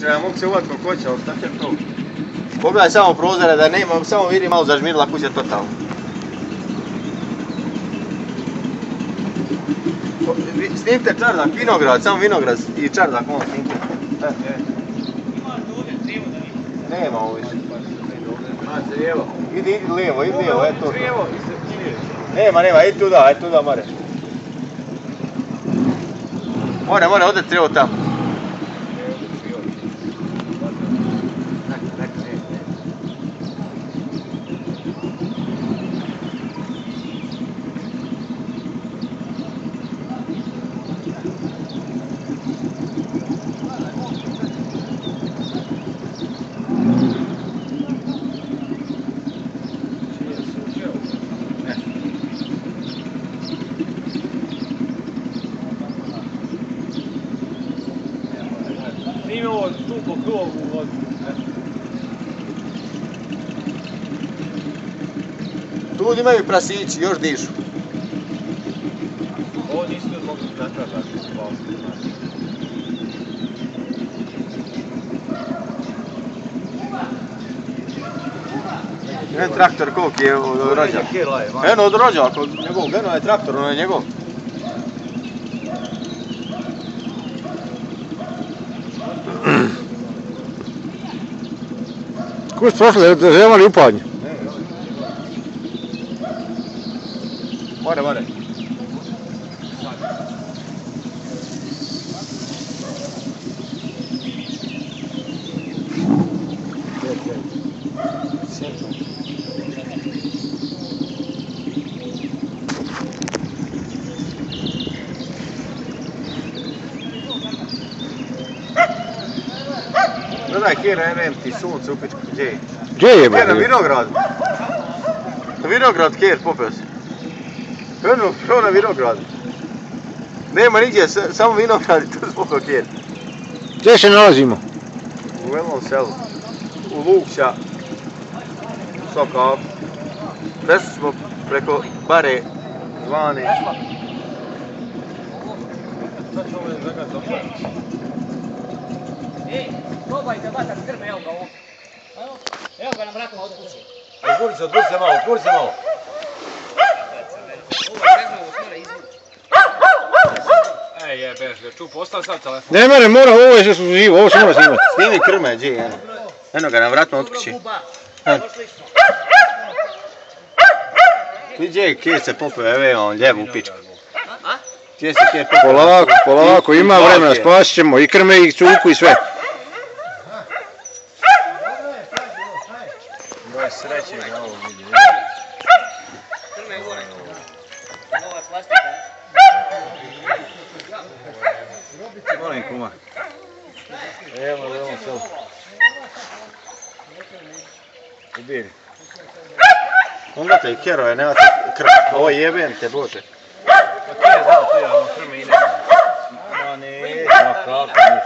Ja mogu se uvati kako hoće, ali šta će to? Pogledaj samo prozore da nema, samo vidi malo zažmirila kuća totalno. Snimite čardak, vinograd, samo vinograd i čardak ono snimite. Imaš tu ovdje crijevo da vidiš? Nema ovo više. Ima crijevo. Idi lijevo, eto. Crijevo i se cilješ. Nema, idi tuda, Mare. More, ode crijevo tamo. Snimi ovo tu po krugu u vodu. Tu imaju prasići, još dišu. Ovo nisu ljudi mogli natražati. Jedan traktor koliki je od rođaka. Eno od rođaka, od njegovog, eno je traktor, ono je njegov. Ko su prošli, da žemali upadnje? More. Gledaj, kjera RM ti sunce u pičku, gdje je? Gdje je? Kjer na vinograd. Na vinograd kjer popeo se. Prvo na vinograd. Nema nigdje, samo vinograd i tu zbog kjer. Gdje se nalazimo? U Velnom selu. U Lukća. Sokav. Prešli smo preko bare zvane. Sad ćemo je zagat zapravo. Ej, probajte vatat krme, evo ga ovdje. Evo ga na mraku ovdje kući. Odguri se malo. Ovo je kazno, ovo mora izvući. Ej, jebeš ga, čup, ostavi sad telefon. Ne mene, mora, ovo je sve živo, ovo se mora snimati. Snimi krme, gdje je? Eno ga na vratno od kući. Došli smo. Ti gdje je kjer se popeo, evo on ljevo u pičku. A? Gdje se kjer popeo? Polako, ima vremena, spasit ćemo i krme i cuku i sve. Doj sreće da ovo vidi. Krme gore. Ovo je plastika. Molim kuma. Evo da ovom selu. Ubiri. Onda te i kjerove, nemate krv. Ovo jebem te, Bože. Pa ti je znao, ono krme ide. Ma neće, kako ništa.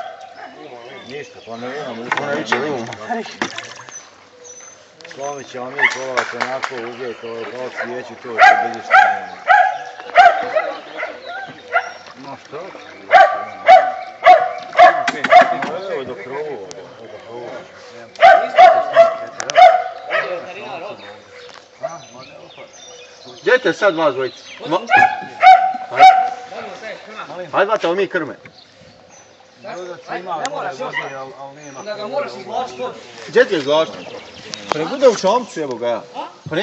Ništa, pa ne imamo, ne viće limom. Slomit ćemo mi kolovac onako uvijek, ovo svijeću to što biljište nema. No što? Evo do krovu, Gdje te sad vas dvojice? Hajde vata, mi krme. Onda ga moraš izvlačiti. Gdje ti je izvlačiti? Pa ne bude u čamcu, evo ga ja. Pa ne